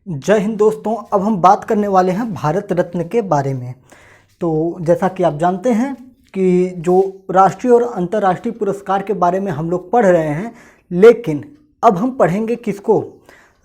जय हिंद दोस्तों। अब हम बात करने वाले हैं भारत रत्न के बारे में। तो जैसा कि आप जानते हैं कि जो राष्ट्रीय और अंतर्राष्ट्रीय पुरस्कार के बारे में हम लोग पढ़ रहे हैं, लेकिन अब हम पढ़ेंगे किसको?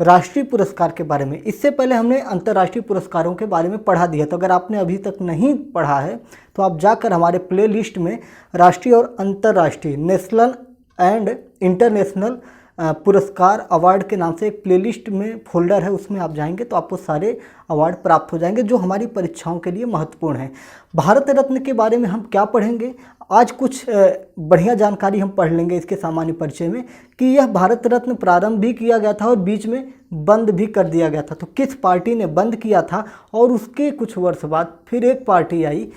राष्ट्रीय पुरस्कार के बारे में। इससे पहले हमने अंतर्राष्ट्रीय पुरस्कारों के बारे में पढ़ा दिया। तो अगर आपने अभी तक नहीं पढ़ा है तो आप जाकर हमारे प्ले लिस्ट में राष्ट्रीय और अंतर्राष्ट्रीय, नेशनल एंड इंटरनेशनल पुरस्कार अवार्ड के नाम से एक प्लेलिस्ट में फोल्डर है, उसमें आप जाएंगे तो आपको सारे अवार्ड प्राप्त हो जाएंगे जो हमारी परीक्षाओं के लिए महत्वपूर्ण है। भारत रत्न के बारे में हम क्या पढ़ेंगे आज? कुछ बढ़िया जानकारी हम पढ़ लेंगे इसके सामान्य परिचय में कि यह भारत रत्न प्रारंभ भी किया गया था और बीच में बंद भी कर दिया गया था। तो किस पार्टी ने बंद किया था और उसके कुछ वर्ष बाद फिर एक पार्टी आई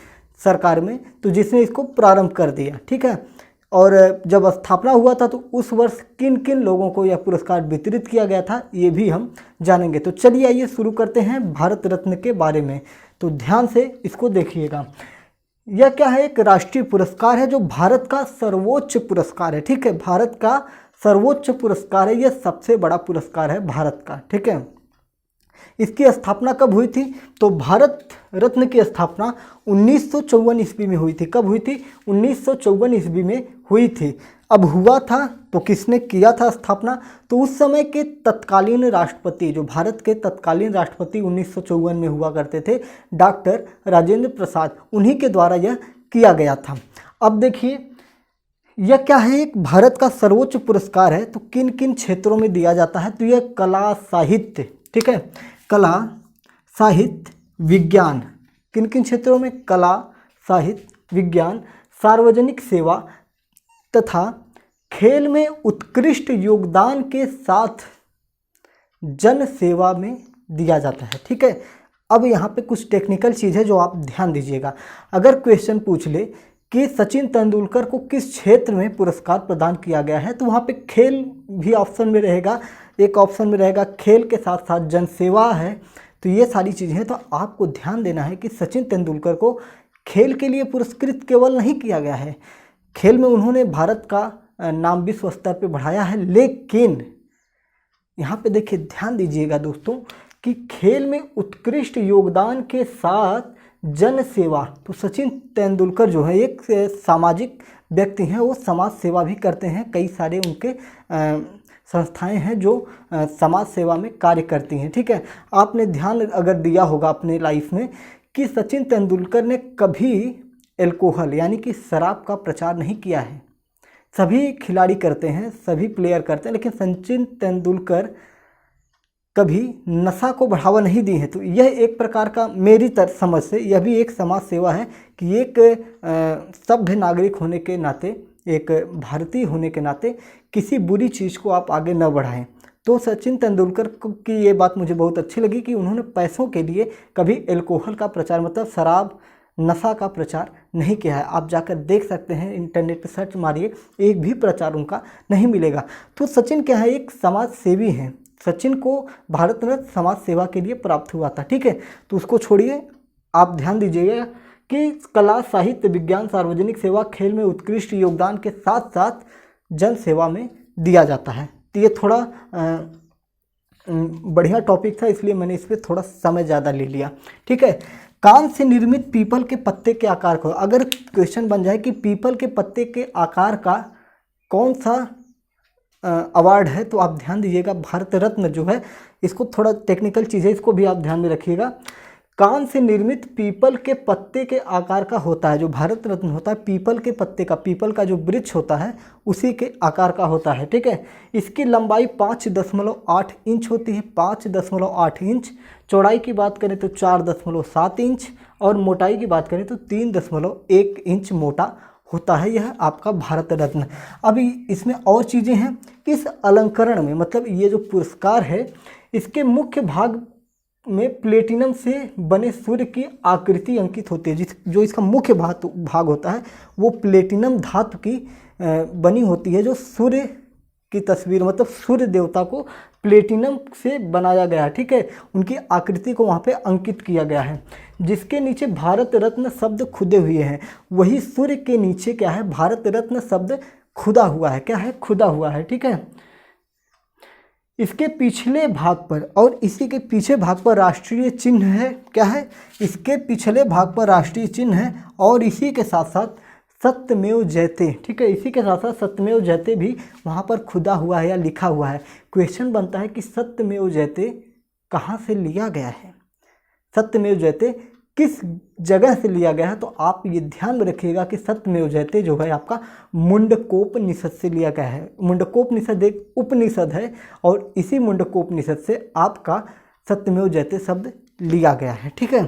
सरकार में तो जिसने इसको प्रारंभ कर दिया, ठीक है। और जब स्थापना हुआ था तो उस वर्ष किन किन लोगों को यह पुरस्कार वितरित किया गया था ये भी हम जानेंगे। तो चलिए आइए शुरू करते हैं भारत रत्न के बारे में। तो ध्यान से इसको देखिएगा। यह क्या है? एक राष्ट्रीय पुरस्कार है जो भारत का सर्वोच्च पुरस्कार है, ठीक है। भारत का सर्वोच्च पुरस्कार है, यह सबसे बड़ा पुरस्कार है भारत का, ठीक है। इसकी स्थापना कब हुई थी? तो भारत रत्न की स्थापना 1954 ईस्वी में हुई थी। कब हुई थी? 1954 ईस्वी में हुई थी। अब हुआ था तो किसने किया था स्थापना? तो उस समय के तत्कालीन राष्ट्रपति, जो भारत के तत्कालीन राष्ट्रपति 1954 में हुआ करते थे, डॉक्टर राजेंद्र प्रसाद, उन्हीं के द्वारा यह किया गया था। अब देखिए यह क्या है? एक भारत का सर्वोच्च पुरस्कार है। तो किन किन क्षेत्रों में दिया जाता है? तो यह कला, साहित्य, ठीक है, कला, साहित्य, विज्ञान, किन किन क्षेत्रों में? कला, साहित्य, विज्ञान, सार्वजनिक सेवा तथा खेल में उत्कृष्ट योगदान के साथ जन सेवा में दिया जाता है, ठीक है। अब यहाँ पे कुछ टेक्निकल चीज़ है जो आप ध्यान दीजिएगा। अगर क्वेश्चन पूछ ले कि सचिन तेंदुलकर को किस क्षेत्र में पुरस्कार प्रदान किया गया है, तो वहाँ पे खेल भी ऑप्शन में रहेगा, एक ऑप्शन में रहेगा खेल के साथ साथ जनसेवा है। तो ये सारी चीज़ें हैं। तो आपको ध्यान देना है कि सचिन तेंदुलकर को खेल के लिए पुरस्कृत केवल नहीं किया गया है, खेल में उन्होंने भारत का नाम विश्व स्तर पे बढ़ाया है। लेकिन यहाँ पे देखिए, ध्यान दीजिएगा दोस्तों कि खेल में उत्कृष्ट योगदान के साथ जन सेवा, तो सचिन तेंदुलकर जो है एक सामाजिक व्यक्ति हैं, वो समाज सेवा भी करते हैं। कई सारे उनके संस्थाएं हैं जो समाज सेवा में कार्य करती हैं, ठीक है। आपने ध्यान अगर दिया होगा अपने लाइफ में कि सचिन तेंदुलकर ने कभी एल्कोहल यानी कि शराब का प्रचार नहीं किया है। सभी खिलाड़ी करते हैं, सभी प्लेयर करते हैं, लेकिन सचिन तेंदुलकर कभी नशा को बढ़ावा नहीं दी है। तो यह एक प्रकार का, मेरी समझ से यह भी एक समाज सेवा है कि एक सभ्य नागरिक होने के नाते, एक भारतीय होने के नाते किसी बुरी चीज़ को आप आगे न बढ़ाएं। तो सचिन तेंदुलकर की ये बात मुझे बहुत अच्छी लगी कि उन्होंने पैसों के लिए कभी एल्कोहल का प्रचार, मतलब शराब, नशा का प्रचार नहीं किया है। आप जाकर देख सकते हैं, इंटरनेट पर सर्च मारिए, एक भी प्रचार उनका नहीं मिलेगा। तो सचिन क्या है? एक समाज सेवी हैं। सचिन को भारत रत्न समाज सेवा के लिए प्राप्त हुआ था, ठीक है। तो उसको छोड़िए, आप ध्यान दीजिएगा कि कला, साहित्य, विज्ञान, सार्वजनिक सेवा, खेल में उत्कृष्ट योगदान के साथ साथ जन सेवा में दिया जाता है। तो ये थोड़ा बढ़िया टॉपिक था, इसलिए मैंने इस पर थोड़ा समय ज़्यादा ले लिया, ठीक है। कान से निर्मित पीपल के पत्ते के आकार को, अगर क्वेश्चन बन जाए कि पीपल के पत्ते के आकार का कौन सा अवार्ड है, तो आप ध्यान दीजिएगा भारत रत्न जो है, इसको थोड़ा टेक्निकल चीज़ है, इसको भी आप ध्यान में रखिएगा। कान से निर्मित पीपल के पत्ते के आकार का होता है। जो भारत रत्न होता है पीपल के पत्ते का, पीपल का जो वृक्ष होता है उसी के आकार का होता है, ठीक है। इसकी लंबाई 5.8 इंच होती है, 5.8 इंच। चौड़ाई की बात करें तो 4.7 इंच और मोटाई की बात करें तो 3.1 इंच मोटा होता है यह आपका भारत रत्न। अभी इसमें और चीज़ें हैं कि इस अलंकरण में, मतलब ये जो पुरस्कार है, इसके मुख्य भाग में प्लेटिनम से बने सूर्य की आकृति अंकित होती है। जो इसका मुख्य भाग होता है वो प्लेटिनम धातु की बनी होती है, जो सूर्य की तस्वीर, मतलब सूर्य देवता को प्लेटिनम से बनाया गया है, ठीक है। उनकी आकृति को वहाँ पे अंकित किया गया है, जिसके नीचे भारत रत्न शब्द खुदे हुए हैं। वही सूर्य के नीचे क्या है? भारत रत्न शब्द खुदा हुआ है। क्या है? खुदा हुआ है, ठीक है। इसके पिछले भाग पर और इसी के पीछे भाग पर राष्ट्रीय चिन्ह है। क्या है? इसके पिछले भाग पर राष्ट्रीय चिन्ह है और इसी के साथ साथ सत्यमेव जयते, ठीक है, इसी के साथ साथ सत्यमेव जयते भी वहाँ पर खुदा हुआ है या लिखा हुआ है। क्वेश्चन बनता है कि सत्यमेव जयते कहाँ से लिया गया है, सत्यमेव जयते किस जगह से लिया गया है? तो आप ये ध्यान में रखिएगा कि सत्यमेव जयते जो है आपका मुंडकोपनिषद से लिया गया है। मुंडकोपनिषद एक उपनिषद है और इसी मुंडकोपनिषद से आपका सत्यमेव जयते शब्द लिया गया है, ठीक है।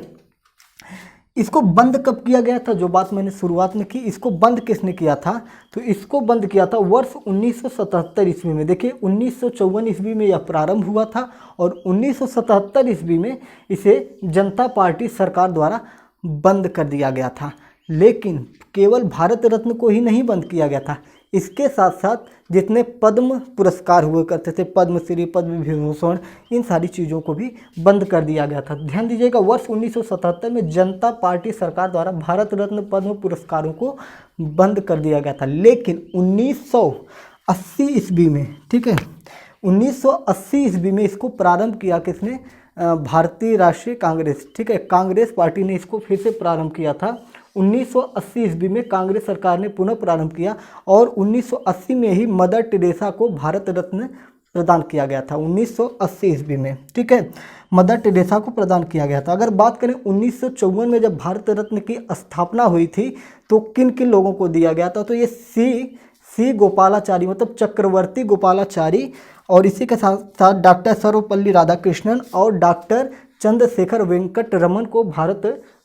इसको बंद कब किया गया था? जो बात मैंने शुरुआत में की, इसको बंद किसने किया था? तो इसको बंद किया था वर्ष 1977 ईस्वी में। देखिए 1954 ईस्वी में यह प्रारंभ हुआ था और 1977 ईस्वी में इसे जनता पार्टी सरकार द्वारा बंद कर दिया गया था। लेकिन केवल भारत रत्न को ही नहीं बंद किया गया था, इसके साथ साथ जितने पद्म पुरस्कार हुए करते थे, पद्मश्री, पद्म विभूषण, इन सारी चीज़ों को भी बंद कर दिया गया था। ध्यान दीजिएगा, वर्ष 1977 में जनता पार्टी सरकार द्वारा भारत रत्न पद्म पुरस्कारों को बंद कर दिया गया था। लेकिन 1980 ईस्वी में, ठीक है, 1980 ईस्वी में इसको प्रारंभ किया किसने? भारतीय राष्ट्रीय कांग्रेस, ठीक है, कांग्रेस पार्टी ने इसको फिर से प्रारंभ किया था। 1980 ईस्वी में कांग्रेस सरकार ने पुनः प्रारंभ किया और 1980 में ही मदर टेरेसा को भारत रत्न प्रदान किया गया था। 1980 ईस्वी में, ठीक है, मदर टेरेसा को प्रदान किया गया था। अगर बात करें 1954 में जब भारत रत्न की स्थापना हुई थी तो किन किन लोगों को दिया गया था? तो ये सी गोपालाचारी, मतलब चक्रवर्ती गोपालाचारी, और इसी के साथ साथ डॉक्टर सर्वपल्ली राधाकृष्णन और डॉक्टर चंद्रशेखर वेंकट रमन को भारत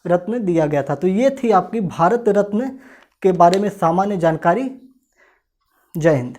रत्न दिया गया था। तो ये थी आपकी भारत रत्न के बारे में सामान्य जानकारी। जय हिंद।